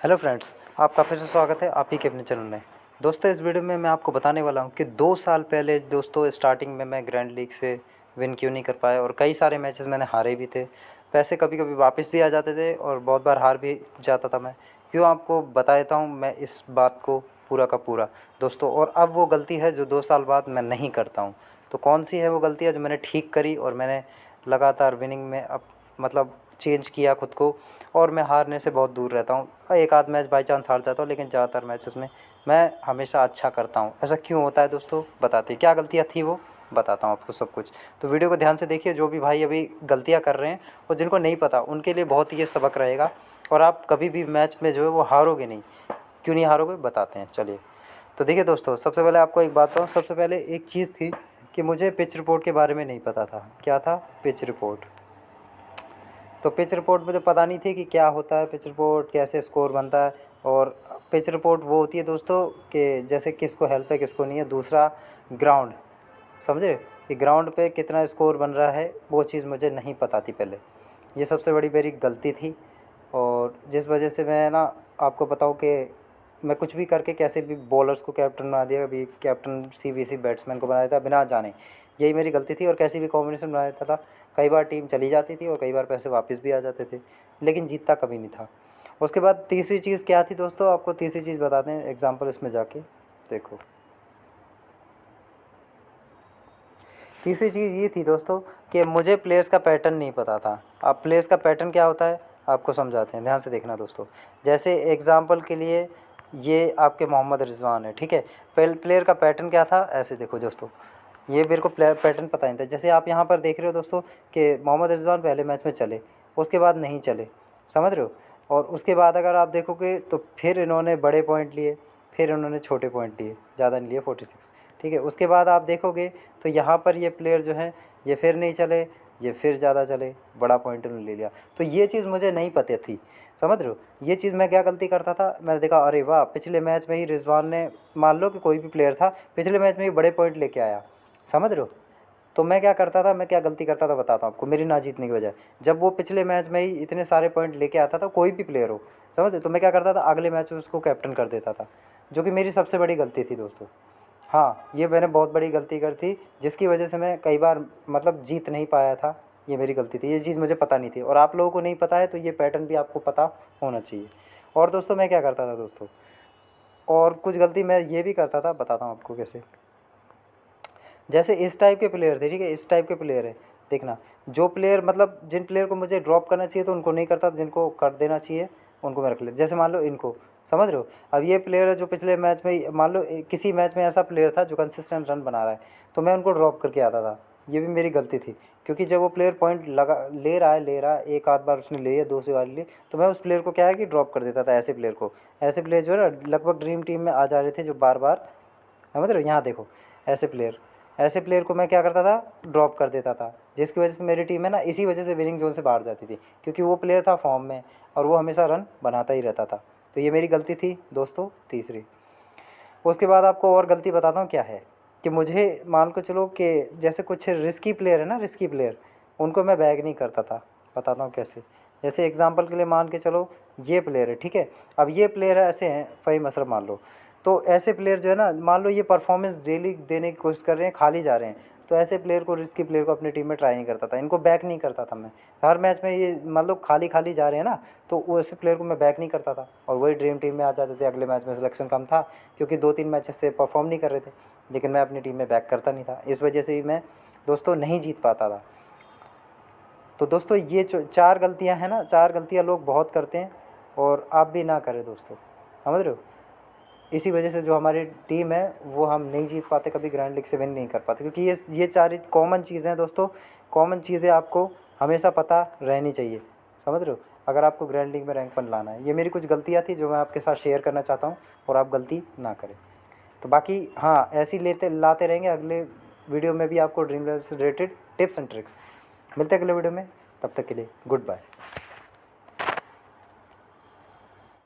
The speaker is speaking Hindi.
हेलो फ्रेंड्स, आपका फिर से स्वागत है आप ही के अपने चैनल में। दोस्तों, इस वीडियो में मैं आपको बताने वाला हूं कि 2 साल पहले दोस्तों स्टार्टिंग में मैं ग्रैंड लीग से विन क्यों नहीं कर पाया और कई सारे मैचेस मैंने हारे भी थे। पैसे कभी-कभी वापस भी आ जाते थे और बहुत बार हार भी जाता था मैं। क्यों आपको बता देता हूँ मैं इस बात को पूरा का पूरा दोस्तों। और अब वो गलती है जो 2 साल बाद मैं नहीं करता हूँ। तो कौन-सी है वो गलतियाँ जो मैंने ठीक करी और मैंने लगातार विनिंग में अब मतलब चेंज किया खुद को और मैं हारने से बहुत दूर रहता हूँ। एक आध मैच बाई चांस हार जाता हूँ, लेकिन ज़्यादातर मैचेस में मैं हमेशा अच्छा करता हूँ। ऐसा क्यों होता है दोस्तों, बताते हैं क्या गलतियाँ थी वो, बताता हूँ आपको सब कुछ। तो वीडियो को ध्यान से देखिए, जो भी भाई अभी गलतियाँ कर रहे हैं और जिनको नहीं पता उनके लिए बहुत ही ये सबक रहेगा। और आप कभी भी मैच में जो है वो हारोगे नहीं। क्यों नहीं हारोगे बताते हैं, चलिए। तो देखिए दोस्तों, सबसे पहले आपको एक बात बताऊँ। सबसे पहले एक चीज़ थी कि मुझे पिच रिपोर्ट के बारे में नहीं पता था। क्या था? Pitch report. तो पिच रिपोर्ट मुझे पता नहीं थी कि क्या होता है पिच रिपोर्ट, कैसे स्कोर बनता है। और पिच रिपोर्ट वो होती है दोस्तों कि जैसे किसको हेल्प है किसको नहीं है। दूसरा, ग्राउंड, समझे कि ग्राउंड पे कितना स्कोर बन रहा है, वो चीज़ मुझे नहीं पता थी पहले। ये सबसे बड़ी मेरी गलती थी। और जिस वजह से मैं ना आपको बताऊं कि मैं कुछ भी करके कैसे भी बॉलर्स को कैप्टन बना दिया, कभी कैप्टन सी बैट्समैन को बना देता बिना जाने। यही मेरी गलती थी और कैसी भी कॉम्बिनेशन बना देता था। कई बार टीम चली जाती थी और कई बार पैसे वापस भी आ जाते थे, लेकिन जीतता कभी नहीं था। उसके बाद तीसरी चीज़ क्या थी दोस्तों, आपको तीसरी चीज़ बताते हैं। एग्जाम्पल इसमें जाके देखो। तीसरी चीज़ ये थी दोस्तों कि मुझे प्लेयर्स का पैटर्न नहीं पता था। अब प्लेयर्स का पैटर्न क्या होता है आपको समझाते हैं, ध्यान से देखना दोस्तों। जैसे एग्जांपल के लिए ये आपके मोहम्मद रिजवान है, ठीक है। प्लेयर का पैटर्न क्या था, ऐसे देखो दोस्तों। ये मेरे को प्लेयर पैटर्न पता नहीं था। जैसे आप यहाँ पर देख रहे हो दोस्तों कि मोहम्मद रिजवान पहले मैच में चले, उसके बाद नहीं चले, समझ रहे हो। और उसके बाद अगर आप देखोगे तो फिर इन्होंने बड़े पॉइंट लिए, फिर इन्होंने छोटे पॉइंट लिए, ज़्यादा नहीं लिए, 46, ठीक है। उसके बाद आप देखोगे तो यहाँ पर ये प्लेयर जो हैं ये फिर नहीं चले, ये फिर ज़्यादा चले, बड़ा पॉइंट उन्होंने ले लिया। तो ये चीज़ मुझे नहीं पता थी, समझ रहे हो। ये चीज़ मैं क्या गलती करता था, मैंने देखा अरे वाह, पिछले मैच में ही रिजवान ने, मान लो कि कोई भी प्लेयर था, पिछले मैच में ही बड़े पॉइंट लेके आया, समझ रहे हो। तो मैं क्या करता था, मैं क्या गलती करता था बताता हूँ आपको, मेरी ना जीतने की वजह। जब वो पिछले मैच में ही इतने सारे पॉइंट लेके आता था, कोई भी प्लेयर हो, समझ रहे, तो मैं क्या करता था, अगले मैच में उसको कैप्टन कर देता था, जो कि मेरी सबसे बड़ी गलती थी दोस्तों। हाँ, ये मैंने बहुत बड़ी गलती कर थी, जिसकी वजह से मैं कई बार मतलब जीत नहीं पाया था। ये मेरी गलती थी, ये चीज़ मुझे पता नहीं थी। और आप लोगों को नहीं पता है तो ये पैटर्न भी आपको पता होना चाहिए। और दोस्तों मैं क्या करता था दोस्तों, और कुछ गलती मैं ये भी करता था, बताता हूँ आपको कैसे। जैसे इस टाइप के प्लेयर थे, ठीक है, इस टाइप के प्लेयर है, देखना। जो प्लेयर मतलब जिन प्लेयर को मुझे ड्रॉप करना चाहिए तो उनको नहीं करता, जिनको कर देना चाहिए उनको मैं रख लेता। जैसे मान लो इनको, समझ रहे हो। अब ये प्लेयर है जो पिछले मैच में, मान लो किसी मैच में ऐसा प्लेयर था जो कंसिस्टेंट रन बना रहा है, तो मैं उनको ड्रॉप करके आता था। ये भी मेरी गलती थी, क्योंकि जब वो प्लेयर पॉइंट लगा ले रहा है, एक आध बार उसने ले लिया, दूसरी बार लिए, तो मैं उस प्लेयर को क्या है कि ड्रॉप कर देता था। ऐसे प्लेयर को, ऐसे प्लेयर जो है ना लगभग ड्रीम टीम में आ जा रहे थे, जो बार बार, समझ रहे हो। यहाँ देखो, ऐसे प्लेयर को मैं क्या करता था, ड्रॉप कर देता था, जिसकी वजह से मेरी टीम है ना इसी वजह से विनिंग जोन से बाहर जाती थी, क्योंकि वो प्लेयर था फॉर्म में और वो हमेशा रन बनाता ही रहता था। तो ये मेरी गलती थी दोस्तों, तीसरी। उसके बाद आपको और गलती बताता हूँ क्या है, कि मुझे मान को चलो कि जैसे कुछ रिस्की प्लेयर है ना, रिस्की प्लेयर, उनको मैं बैग नहीं करता था। बताता हूँ कैसे। जैसे एग्जांपल के लिए मान के चलो ये प्लेयर है, ठीक है। अब ये प्लेयर ऐसे हैं, फ़हीम अशरफ मान लो। तो ऐसे प्लेयर जो है ना, मान लो ये परफॉर्मेंस डेली देने की कोशिश कर रहे हैं, खाली जा रहे हैं, तो ऐसे प्लेयर को, रिस्की प्लेयर को अपनी टीम में ट्राई नहीं करता था, इनको बैक नहीं करता था मैं। हर मैच में ये मान लो खाली खाली जा रहे हैं ना, तो वो ऐसे प्लेयर को मैं बैक नहीं करता था और वही ड्रीम टीम में आ जाते थे। अगले मैच में सिलेक्शन कम था क्योंकि 2-3 मैचेस से परफॉर्म नहीं कर रहे थे, लेकिन मैं अपनी टीम में बैक करता नहीं था। इस वजह से भी मैं दोस्तों नहीं जीत पाता था। तो दोस्तों ये 4 गलतियाँ हैं ना, 4 गलतियाँ लोग बहुत करते हैं और आप भी ना करें दोस्तों, समझ रहे हो। इसी वजह से जो हमारी टीम है वो हम नहीं जीत पाते, कभी ग्रैंड लीग से विन नहीं कर पाते, क्योंकि ये 4 कॉमन चीज़ें हैं दोस्तों। कॉमन चीज़ें आपको हमेशा पता रहनी चाहिए, समझ रहे हो, अगर आपको ग्रैंड लीग में रैंक 1 लाना है। ये मेरी कुछ गलतियाँ थी जो मैं आपके साथ शेयर करना चाहता हूँ, और आप गलती ना करें। तो बाकी हाँ, ऐसे ही लाते रहेंगे। अगले वीडियो में भी आपको ड्रीम से रिलेटेड टिप्स एंड ट्रिक्स मिलते हैं अगले वीडियो में। तब तक के लिए गुड बाय।